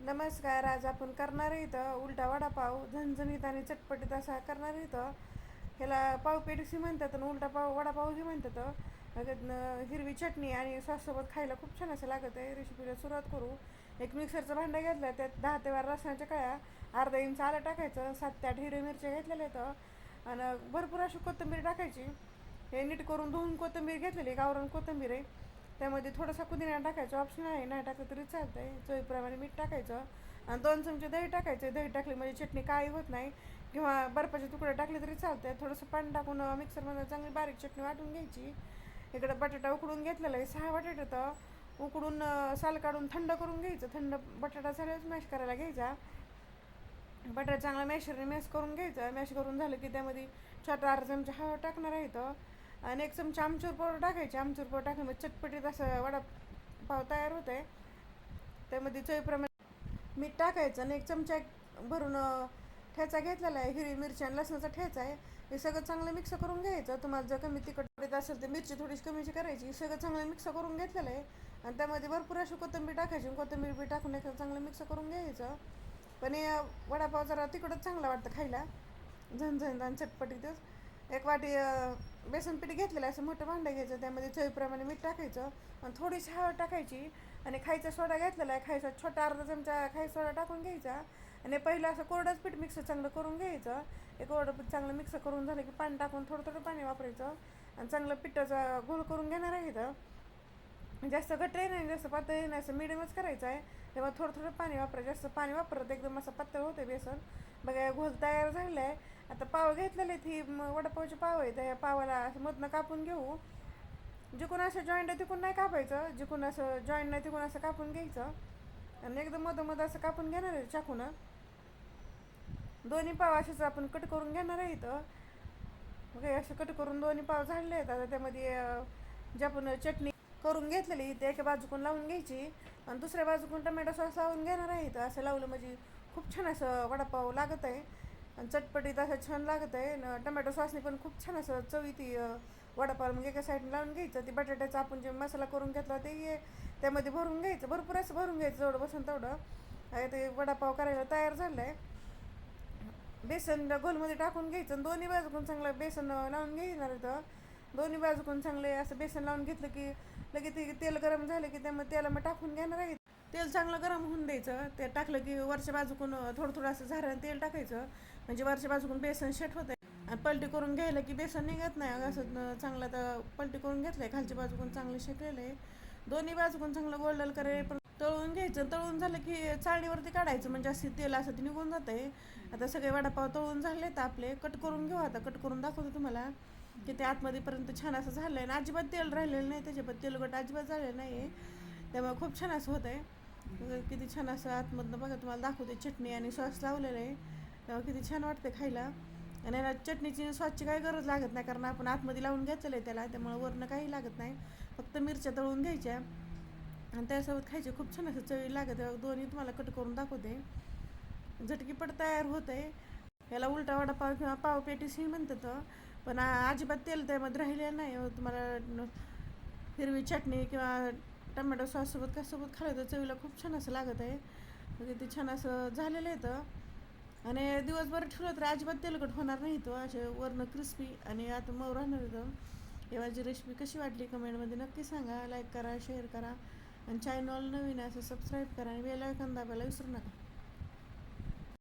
नमस्कार. आज आपण करणार आहे इथं उलटा वडापाव, झणझणीत आणि चटपटीत असा करणार आहे इथं. ह्याला पावपेटीसी म्हणतात आणि उलटा पाव वडापावही म्हणतात. हिरवी चटणी आणि सॉससोबत खायला खूप छान असं लागत आहे. रेसिपीला सुरुवात करू. एक मिक्सरचं भांडं घेतलं, त्यात 10 ते 12 लसणाच्या कळ्या, अर्धा इंच आलं टाकायचं, 7 ते 8 हिरव्या मिरच्या घेतलेल्या आहेत आणि भरपूर अशी कोथिंबीर टाकायची. हे नीट करून धुवून कोथिंबीर घेतलेली, गावरान कोथिंबीर आहे. त्यामध्ये थोडासा पुदिना टाकायचं, ऑप्शन आहे, नाही टाकलं तरी चालतं आहे. चवीप्रमाणे मीठ टाकायचं आणि 2 चमचे दही टाकायचे. दही टाकली म्हणजे चटणी काळी होत नाही, किंवा बर्फाचे तुकडे टाकले तरी चालतं आहे. थोडंसं पाणी टाकून मिक्सरमध्ये चांगली बारीक चटणी वाटून घ्यायची. इकडं बटाटा उकडून घेतलेला आहे, 6 बटाटे तर उकडून साल काढून थंड करून घ्यायचं. थंड बटाटा झाल्याच मॅश करायला घ्यायचा. बटाटा चांगला मॅशरने मॅश करून घ्यायचं. मॅश करून झालं की त्यामध्ये छोटा अर्धा चमचा हळद टाकणार आहे इथं आणि 1 चमचा आमचूर पावडर टाकायची. आमचूर पावडर टाकल्यामुळे चटपटीत असं वडापाव तयार होत आहे. त्यामध्ये चवीप्रमाणे मीठ टाकायचं आणि 1 चमचा भरून ठेचा घेतलेला आहे, हिरवी मिरची आणि लसणाचा ठेचा आहे. हे सगळं चांगलं मिक्स करून घ्यायचं. तुम्हाला जर कमी तिखट पडत असेल तर मिरची थोडीशी कमीची करायची. सगळं चांगलं मिक्स करून घेतलेलं आहे आणि त्यामध्ये भरपूर अशी कोथिंबीर टाकायची. कोथिंबीर बी टाकून एक चांगलं मिक्स करून घ्यायचं. पण हे वडापाव जरा तिकडंच चांगला वाटतं खायला, झणझणीत आणि चटपटीतच. एक वाटी बेसन पीठ घेतलेलं असं मोठं भांडं घ्यायचं. त्यामध्ये चवीप्रमाणे मीठ टाकायचं आणि थोडीशी हळद टाकायची आणि खायचा सोडा घेतलेला आहे. खायचा छोटा अर्धा चमचा खायचा सोडा टाकून घ्यायचा आणि पहिलं असं कोरडंच पीठ मिक्स चांगलं करून घ्यायचं. हे कोरडं पीठ चांगलं मिक्स करून झालं की पाणी टाकून थोडं थोडं पाणी वापरायचं आणि चांगलं पिठाचा घोळ करून घेणार आहे इथं. जास्त घट्टही नाही, जास्त पातळही नाही, असं मिडियमच करायचं आहे. तेव्हा थोडं थोडं पाणी वापरायचं. जास्त पाणी वापरत एकदम असं पातळ होतं बेसन. बघा घोल तयार झालेला आहे. आता पाव घेतलेले आहेत, ही वडापावचे पाव आहे. त्या पावाला असं मधनं कापून घेऊ. जिकून असं जॉईंट आहे तिकून नाही कापायचं, जिकून असं जॉईंट नाही तिकून असं कापून घ्यायचं आणि एकदम मधोमध असं कापून घेणार आहे चाकून. दोन्ही पाव असेच आपण कट करून घेणार आहे इथं. बघा असं कट करून दोन्ही पाव झालेले आहेत. आता त्यामध्ये जे आपण चटणी करून घेतलेली ते एका बाजूकून लावून घ्यायची आणि दुसऱ्या बाजूकून टमॅटो सॉस लावून घेणार आहे इथं. असं लावलं म्हणजे खूप छान असं वडापाव लागत आहे आणि चटपटीत असं छान लागत आहे. टमॅटो सॉसने पण खूप छान असं चवी ती वडापाव मग एका साईडने लावून घ्यायचं. ती बटाट्याचा आपण जे मसाला करून घेतला ते त्यामध्ये भरून घ्यायचं. भरपूर असं भरून घ्यायचं जेवढं बसून तेवढं. ते वडापाव करायला तयार झालं आहे. बेसन गोलमध्ये टाकून घ्यायचं आणि दोन्ही बाजूकून चांगलं बेसन लावून घेणार तर दोन्ही बाजूकून चांगले असं बेसन लावून घेतलं की लगेच ते तेल गरम झालं की त्यामध्ये तेलामध्ये टाकून घेणार आहे. तेल चांगलं गरम होऊन द्यायचं. ते टाकलं की वरच्या बाजूकून थोडं थोडं असं झाऱ्यानं तेल टाकायचं म्हणजे वरच्या बाजूकून बेसन शेट होतं आणि पलटी करून घ्यायला की बेसन निघत नाही. असं चांगलं तर पलटी करून घेतलं आहे, खालच्या बाजूकून चांगलं शेकलेलं आहे. दोन्ही बाजूकून चांगलं गोल्डन करे पण तळून घ्यायचं. तळून झालं की चाळणीवरती काढायचं म्हणजे असं तेल असं ते निघून जातं आहे. आता सगळे वडापाव तळून झाले तर आपले कट करून घेऊ. आता कट करून दाखवतो तुम्हाला की ते आतमध्येपर्यंत छान असं झालं आहे आणि अजिबात तेल राहिलेलं नाही, त्याच्यात तेलकट अजिबात झालेलं नाही आहे. त्यामुळे खूप छान असं होतं आहे. किती छान असं आतमधनं बघा तुम्हाला दाखवते. चटणी आणि सॉस लावलेलं आहे तेव्हा किती छान वाटतं खायला. आणि याला चटणीची सॉसची काही गरज लागत नाही कारण आपण आतमध्ये लावून घेतलेलं आहे त्याला, त्यामुळे वरनं काही लागत नाही. फक्त मिरच्या तळून घ्यायच्या आणि त्यासोबत खायचे. खूप छान असं चवी लागत. दोन्ही तुम्हाला कट करून दाखवते. झटकीपट तयार होत आहे. याला उलटा वडापाव किंवा पाव पेटीसही म्हणतात. पण अजिबात तेल त्यामध्ये राहिलेलं नाही. तुम्हाला हिरवी चटणी किंवा टमॅटो सॉससोबत कशासोबत खाल्लं तर चवीला खूप छान असं लागत आहे. म्हणजे ते छान असं झालेलं येतं आणि दिवसभर ठेवलं तर अजिबात तेलकट होणार नाही. तो असे वरनं क्रिस्पी आणि आता मऊ राहणार येतं. हे माझी रेसिपी कशी वाटली कमेंटमध्ये नक्की सांगा. लाईक करा, शेअर करा आणि चॅनल नवीन असं सबस्क्राईब करा आणि बेल आयकॉन दाबायला विसरू नका.